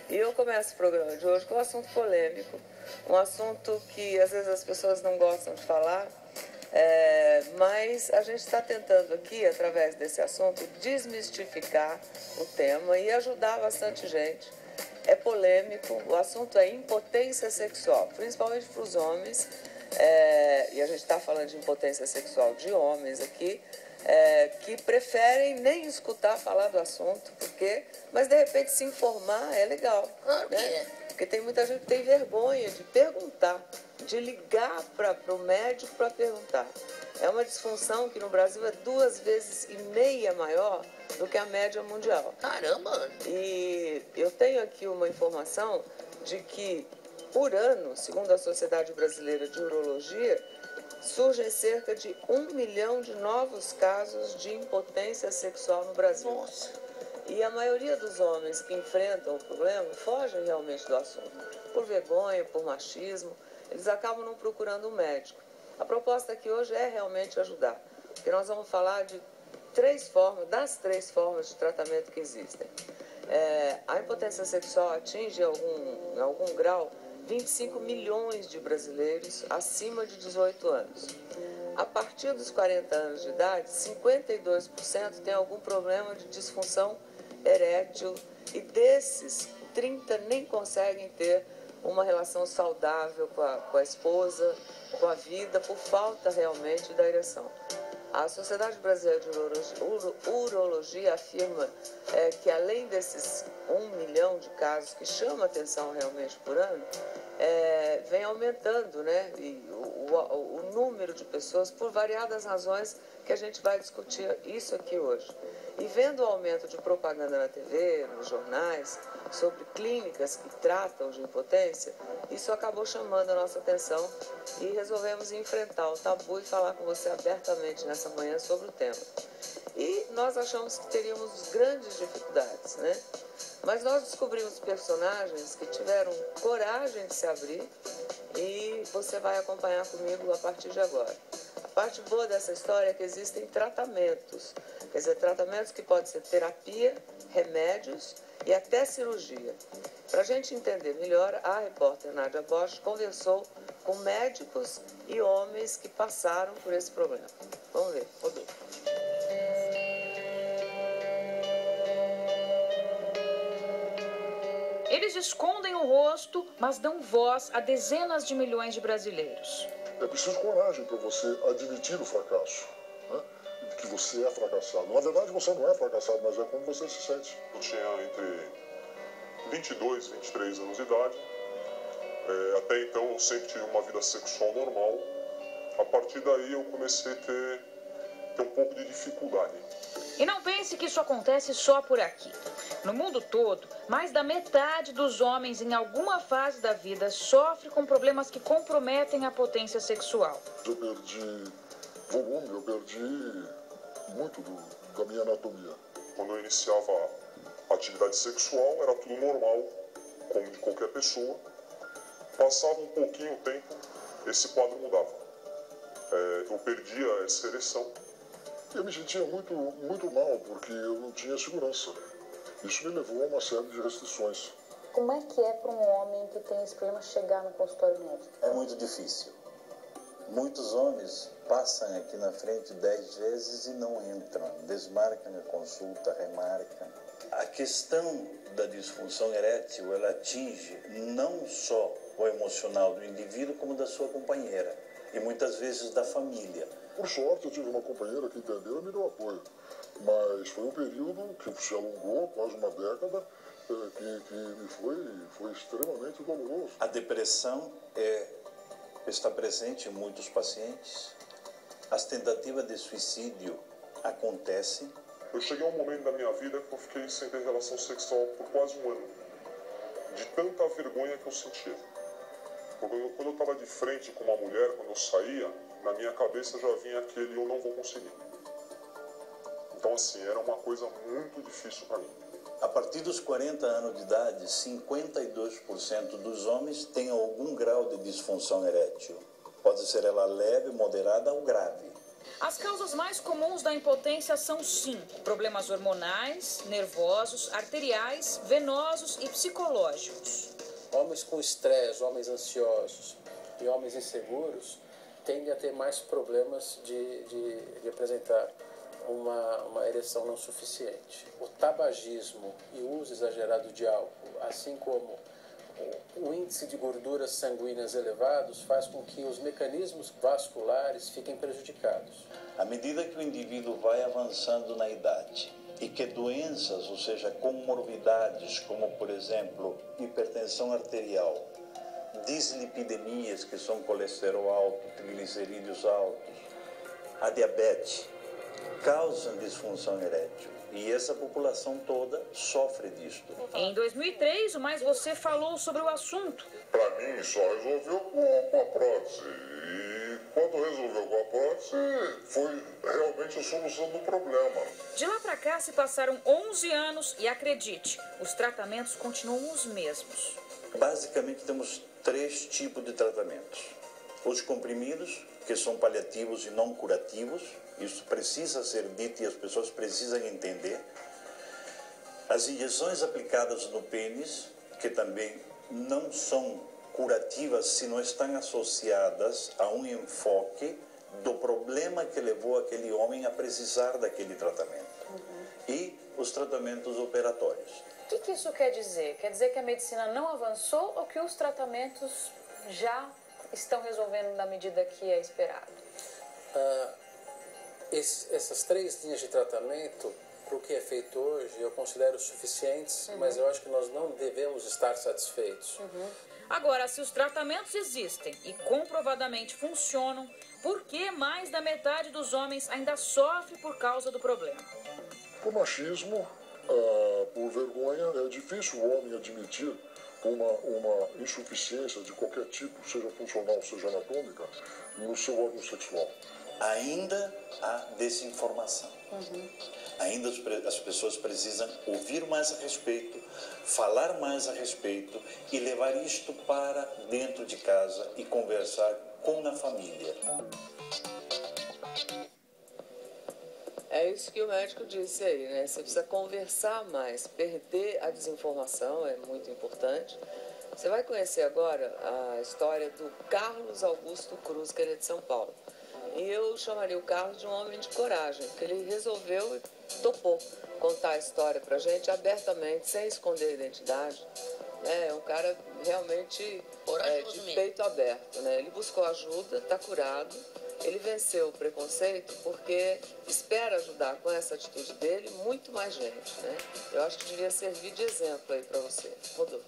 E eu começo o programa de hoje com um assunto polêmico, um assunto que às vezes as pessoas não gostam de falar, mas a gente está tentando aqui, através desse assunto, desmistificar o tema e ajudar bastante gente. É polêmico, o assunto é impotência sexual, principalmente para os homens, e a gente está falando de impotência sexual de homens aqui, que preferem nem escutar falar do assunto, mas de repente se informar é legal, né? Porque tem muita gente que tem vergonha de perguntar, de ligar para o médico para perguntar. É uma disfunção que no Brasil é 2,5 vezes maior do que a média mundial. Caramba! E eu tenho aqui uma informação de que, por ano, segundo a Sociedade Brasileira de Urologia, surgem cerca de 1 milhão de novos casos de impotência sexual no Brasil. Nossa! E a maioria dos homens que enfrentam o problema fogem realmente do assunto. Por vergonha, por machismo, eles acabam não procurando um médico. A proposta aqui hoje é realmente ajudar, porque nós vamos falar de das três formas de tratamento que existem. A impotência sexual atinge em algum grau 25 milhões de brasileiros acima de 18 anos. A partir dos 40 anos de idade, 52% tem algum problema de disfunção erétil e desses, 30 nem conseguem ter uma relação saudável com a esposa, com a vida, por falta realmente da ereção. A Sociedade Brasileira de Urologia afirma que além desses 1 milhão de casos que chama atenção realmente por ano, vem aumentando, né, o número de pessoas por variadas razões que a gente vai discutir isso aqui hoje. E vendo o aumento de propaganda na TV, nos jornais, sobre clínicas que tratam de impotência, isso acabou chamando a nossa atenção e resolvemos enfrentar o tabu e falar com você abertamente nessa manhã sobre o tema. E nós achamos que teríamos grandes dificuldades, né? Mas nós descobrimos personagens que tiveram coragem de se abrir e você vai acompanhar comigo a partir de agora. A parte boa dessa história é que existem tratamentos, quer dizer, tratamentos que podem ser terapia, remédios e até cirurgia. Para a gente entender melhor, a repórter Nádia Bosch conversou com médicos e homens que passaram por esse problema. Vamos ver, rodou. Eles escondem o rosto, mas dão voz a dezenas de milhões de brasileiros. É preciso coragem para você admitir o fracasso, né? Que você é fracassado. Na verdade, você não é fracassado, mas é como você se sente. Eu tinha entre 22 e 23 anos de idade. Até então, eu sempre tive uma vida sexual normal. A partir daí, eu comecei a ter um pouco de dificuldade. E não pense que isso acontece só por aqui. No mundo todo, mais da metade dos homens em alguma fase da vida sofre com problemas que comprometem a potência sexual. Eu perdi volume, eu perdi muito da minha anatomia. Quando eu iniciava a atividade sexual, era tudo normal, como de qualquer pessoa. Passava um pouquinho o tempo, esse quadro mudava. Eu perdia essa ereção. Eu me sentia muito, muito mal, porque eu não tinha segurança. Isso me levou a uma série de restrições. Como é que é para um homem que tem esse problema chegar no consultório médico? É muito difícil. Muitos homens passam aqui na frente 10 vezes e não entram. Desmarcam a consulta, remarcam. A questão da disfunção erétil, ela atinge não só o emocional do indivíduo, como da sua companheira. E muitas vezes da família. Por sorte, eu tive uma companheira que entendeu e me deu apoio. Mas foi um período que se alongou, quase uma década, que foi extremamente doloroso. A depressão está presente em muitos pacientes. As tentativas de suicídio acontecem. Eu cheguei a um momento da minha vida que eu fiquei sem ter relação sexual por quase um ano. De tanta vergonha que eu sentia. Porque quando eu estava de frente com uma mulher, quando eu saía, na minha cabeça já vinha aquele eu não vou conseguir. Então, assim, era uma coisa muito difícil para mim. A partir dos 40 anos de idade, 52% dos homens têm algum grau de disfunção erétil. Pode ser ela leve, moderada ou grave. As causas mais comuns da impotência são 5: problemas hormonais, nervosos, arteriais, venosos e psicológicos. Homens com estresse, homens ansiosos e homens inseguros tendem a ter mais problemas de apresentar uma ereção não suficiente. O tabagismo e o uso exagerado de álcool, assim como o índice de gorduras sanguíneas elevados, faz com que os mecanismos vasculares fiquem prejudicados. À medida que o indivíduo vai avançando na idade e que doenças, ou seja, comorbidades, como por exemplo hipertensão arterial, dislipidemias, que são colesterol alto, triglicerídeos altos, a diabetes, causam disfunção erétil. E essa população toda sofre disto. Em 2003, o Mais Você falou sobre o assunto. Para mim, só resolveu com a prótese. E quando resolveu com a prótese, foi realmente a solução do problema. De lá para cá se passaram 11 anos e, acredite, os tratamentos continuam os mesmos. Basicamente, temos 3 tipos de tratamentos. Os comprimidos, que são paliativos e não curativos. Isso precisa ser dito e as pessoas precisam entender. As injeções aplicadas no pênis, que também não são curativas se não estão associadas a um enfoque do problema que levou aquele homem a precisar daquele tratamento. E os tratamentos operatórios. O que isso quer dizer? Quer dizer que a medicina não avançou ou que os tratamentos já estão resolvendo na medida que é esperado? Essas 3 linhas de tratamento, para o que é feito hoje, eu considero suficientes, mas eu acho que nós não devemos estar satisfeitos. Agora, se os tratamentos existem e comprovadamente funcionam, por que mais da metade dos homens ainda sofre por causa do problema? Por machismo, por vergonha, é difícil o homem admitir uma insuficiência de qualquer tipo, seja funcional, seja anatômica, no seu órgão sexual. Ainda há desinformação. Ainda as pessoas precisam ouvir mais a respeito, falar mais a respeito e levar isto para dentro de casa e conversar com a família. É isso que o médico disse aí, né? Você precisa conversar mais, perder a desinformação é muito importante. Você vai conhecer agora a história do Carlos Augusto Cruz, que ele é de São Paulo. E eu chamaria o Carlos de um homem de coragem, porque ele resolveu e topou contar a história pra gente abertamente, sem esconder a identidade. É um cara realmente de peito aberto, né? Ele buscou ajuda, está curado. Ele venceu o preconceito porque espera ajudar com essa atitude dele muito mais gente, né? Eu acho que devia servir de exemplo aí para você. Rodolfo.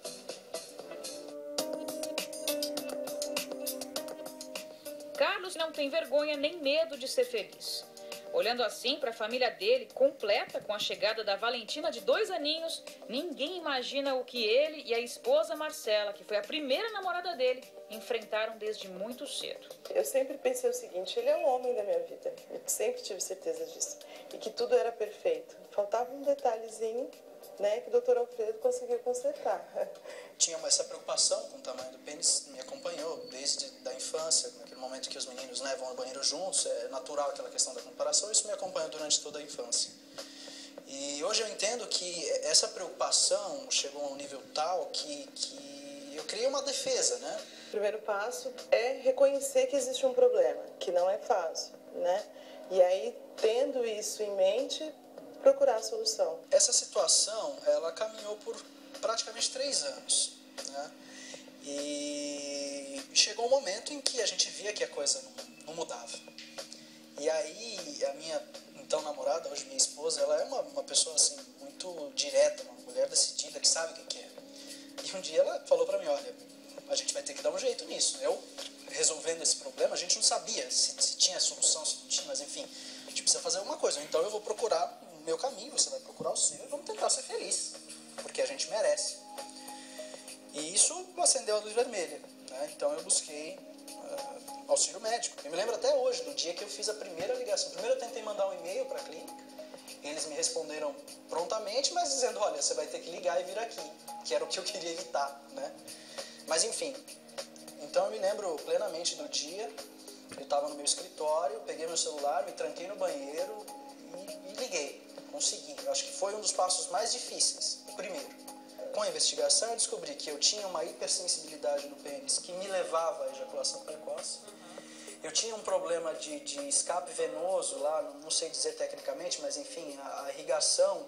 Carlos não tem vergonha nem medo de ser feliz. Olhando assim para a família dele, completa com a chegada da Valentina de 2 aninhos, ninguém imagina o que ele e a esposa Marcela, que foi a primeira namorada dele, enfrentaram desde muito cedo. Eu sempre pensei o seguinte: ele é o homem da minha vida. Eu sempre tive certeza disso. E que tudo era perfeito. Faltava um detalhezinho, né, que o Dr. Alfredo conseguiu consertar. Tinha essa preocupação com o tamanho do pênis, me acompanhou desde a infância, naquele momento que os meninos vão ao banheiro juntos, é natural aquela questão da comparação, isso me acompanhou durante toda a infância. E hoje eu entendo que essa preocupação chegou a um nível tal que eu criei uma defesa, né? O primeiro passo é reconhecer que existe um problema, que não é fácil, né? E aí, tendo isso em mente, procurar a solução. Essa situação, ela caminhou por praticamente 3 anos, né? E chegou um momento em que a gente via que a coisa não mudava. E aí, a minha então namorada, hoje minha esposa, ela é uma pessoa assim, muito direta, uma mulher decidida, que sabe o que quer. E um dia ela falou pra mim: olha, a gente vai ter que dar um jeito nisso. Eu, resolvendo esse problema, a gente não sabia se tinha solução, se não tinha, mas enfim, a gente precisa fazer alguma coisa. Então eu vou procurar o meu caminho, você vai procurar o seu e vamos tentar ser feliz, porque a gente merece. E isso acendeu a luz vermelha, né? Então eu busquei auxílio médico. Eu me lembro até hoje do dia que eu fiz a primeira ligação. Primeiro eu tentei mandar um e-mail para a clínica, eles me responderam prontamente, mas dizendo: olha, você vai ter que ligar e vir aqui, que era o que eu queria evitar, né? Mas enfim, então eu me lembro plenamente do dia Eu estava no meu escritório, peguei meu celular, me tranquei no banheiro e liguei. Consegui. Eu acho que foi um dos passos mais difíceis. O primeiro. Com a investigação, eu descobri que eu tinha uma hipersensibilidade no pênis que me levava à ejaculação precoce. Eu tinha um problema de escape venoso lá, não sei dizer tecnicamente, mas enfim, a irrigação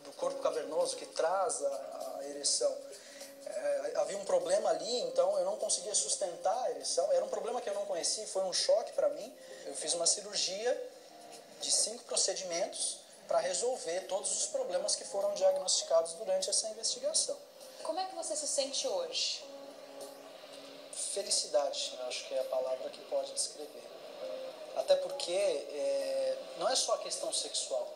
do corpo cavernoso que traz a ereção. Havia um problema ali, então eu não conseguia sustentar a ereção. Era um problema que eu não conhecia, foi um choque para mim. Eu fiz uma cirurgia de 5 procedimentos para resolver todos os problemas que foram diagnosticados durante essa investigação. Como é que você se sente hoje? Felicidade, acho que é a palavra que pode descrever. Até porque não é só a questão sexual.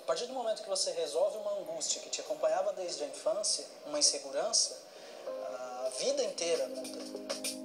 A partir do momento que você resolve uma angústia que te acompanhava desde a infância, uma insegurança, a vida inteira muda.